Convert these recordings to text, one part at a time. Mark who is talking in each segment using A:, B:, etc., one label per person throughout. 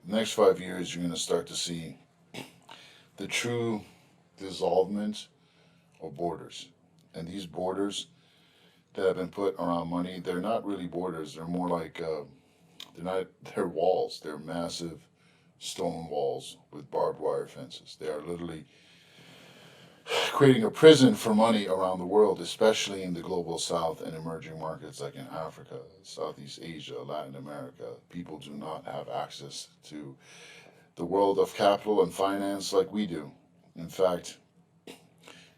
A: The next 5 years, you're going to start to see the true dissolvement of borders. And these borders that have been put around money, they're not really borders. They're more like they're not. They're walls. They're massive stone walls with barbed wire fences. They are literally creating a prison for money around the world, especially in the global south and emerging markets like in Africa, Southeast Asia, Latin America. People do not have access to the world of capital and finance like we do. In fact,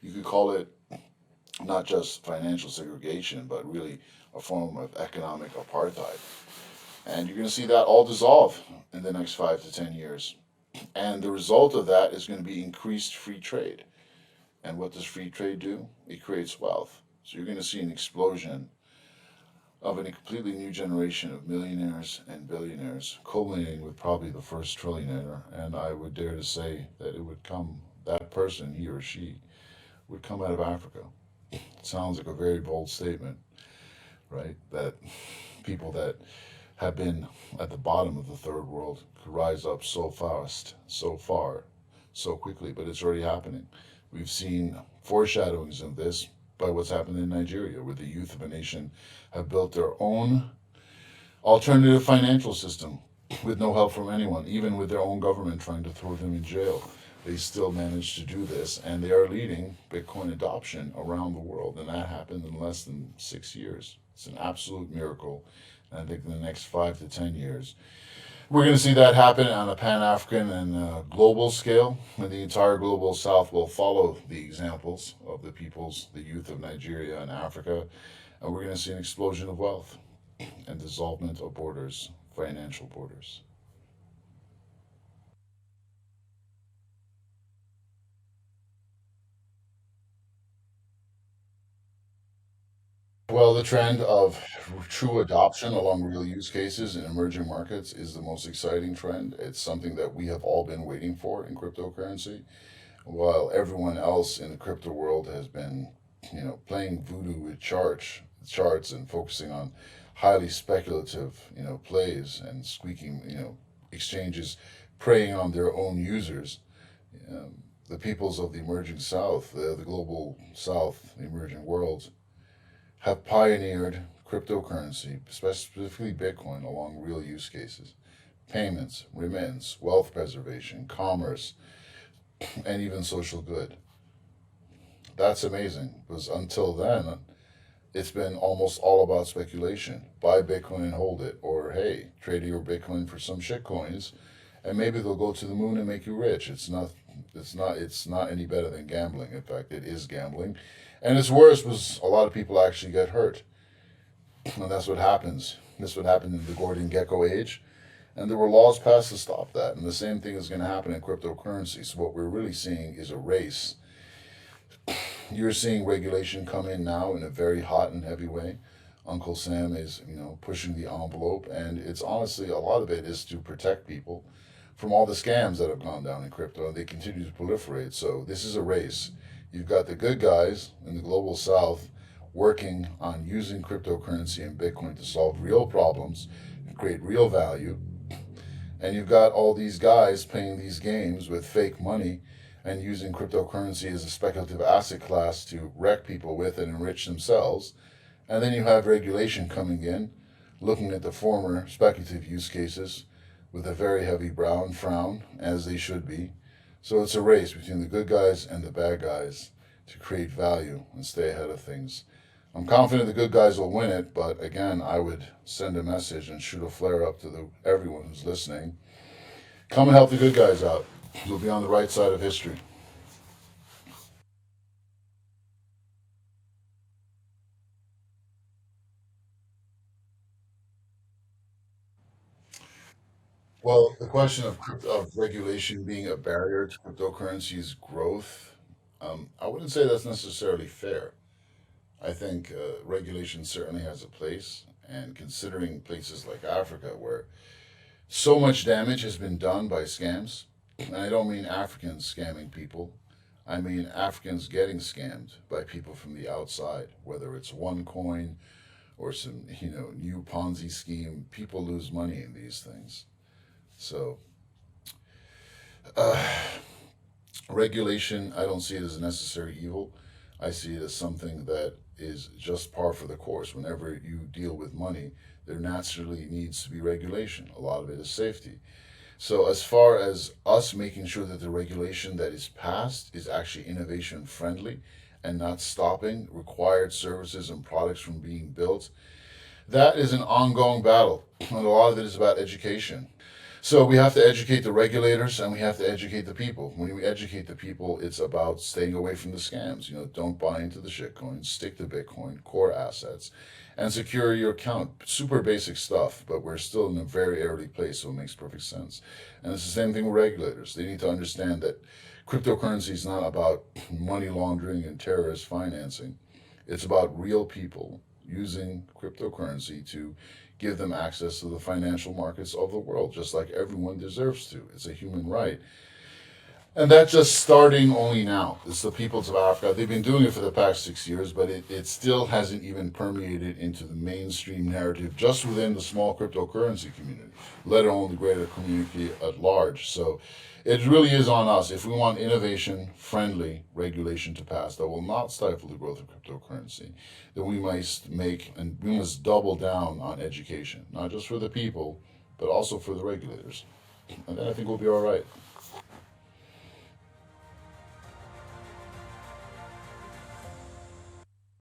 A: you could call it not just financial segregation, but really a form of economic apartheid. And you're going to see that all dissolve in the next 5 to 10 years. And the result of that is going to be increased free trade. And what does free trade do? It creates wealth. So you're going to see an explosion of a completely new generation of millionaires and billionaires, culminating with probably the first trillionaire. And I would dare to say that it would come, that person, he or she, would come out of Africa. It sounds like a very bold statement, right? That people that have been at the bottom of the third world could rise up so fast, so far, so quickly, but it's already happening. We've seen foreshadowings of this by what's happened in Nigeria, where the youth of a nation have built their own alternative financial system with no help from anyone, even with their own government trying to throw them in jail. They still managed to do this, and they are leading Bitcoin adoption around the world, and that happened in less than 6 years. It's an absolute miracle. And I think in the next 5 to 10 years, we're going to see that happen on a Pan African and global scale, and the entire global South will follow the examples of the peoples, the youth of Nigeria and Africa, and we're going to see an explosion of wealth and dissolvement of borders, financial borders. Well, the trend of true adoption along real use cases in emerging markets is the most exciting trend. It's something that we have all been waiting for in cryptocurrency, while everyone else in the crypto world has been, playing voodoo with charts and focusing on highly speculative, plays and squeaking, exchanges preying on their own users. The peoples of the emerging South, the global South, the emerging worlds, have pioneered cryptocurrency, specifically Bitcoin, along real use cases. Payments, remittance, wealth preservation, commerce, and even social good. That's amazing because until then, it's been almost all about speculation. Buy Bitcoin and hold it, or hey, trade your Bitcoin for some shit coins, and maybe they'll go to the moon and make you rich. It's not any better than gambling. In fact, it is gambling, and it's worse because a lot of people actually get hurt, and that's what happens. This would happen in the Gordian Gecko age, and there were laws passed to stop that. And the same thing is going to happen in cryptocurrency. So what we're really seeing is a race. You're seeing regulation come in now in a very hot and heavy way. Uncle Sam is, pushing the envelope, and it's honestly a lot of it is to protect people from all the scams that have gone down in crypto, and they continue to proliferate. So this is a race. You've got the good guys in the global south working on using cryptocurrency and Bitcoin to solve real problems and create real value. And you've got all these guys playing these games with fake money and using cryptocurrency as a speculative asset class to wreck people with and enrich themselves. And then you have regulation coming in, looking at the former speculative use cases with a very heavy brown frown, as they should be. So it's a race between the good guys and the bad guys to create value and stay ahead of things. I'm confident the good guys will win it, but again, I would send a message and shoot a flare up to everyone who's listening. Come and help the good guys out. You'll be on the right side of history. Well, the question of regulation being a barrier to cryptocurrency's growth, I wouldn't say that's necessarily fair. I think regulation certainly has a place, and considering places like Africa where so much damage has been done by scams, and I don't mean Africans scamming people, I mean Africans getting scammed by people from the outside, whether it's OneCoin or some new Ponzi scheme. People lose money in these things. So Uh, Regulation, I don't see it as a necessary evil. I see it as something that is just par for the course. Whenever you deal with money, there naturally needs to be regulation. A lot of it is safety. So, as far as us making sure that the regulation that is passed is actually innovation friendly and not stopping required services and products from being built, that is an ongoing battle. And a lot of it is about education. So we have to educate the regulators and we have to educate the people. When we educate the people, it's about staying away from the scams. Don't buy into the shitcoins, stick to Bitcoin, core assets, and secure your account. Super basic stuff, but we're still in a very early place, so it makes perfect sense. And it's the same thing with regulators. They need to understand that cryptocurrency is not about money laundering and terrorist financing. It's about real people using cryptocurrency to give them access to the financial markets of the world, just like everyone deserves to. It's a human right. And that's just starting only now. It's the peoples of Africa. They've been doing it for the past 6 years, but it still hasn't even permeated into the mainstream narrative just within the small cryptocurrency community, let alone the greater community at large. So it really is on us. If we want innovation friendly regulation to pass that will not stifle the growth of cryptocurrency, then we must double down on education, not just for the people, but also for the regulators. And then I think we'll be all right.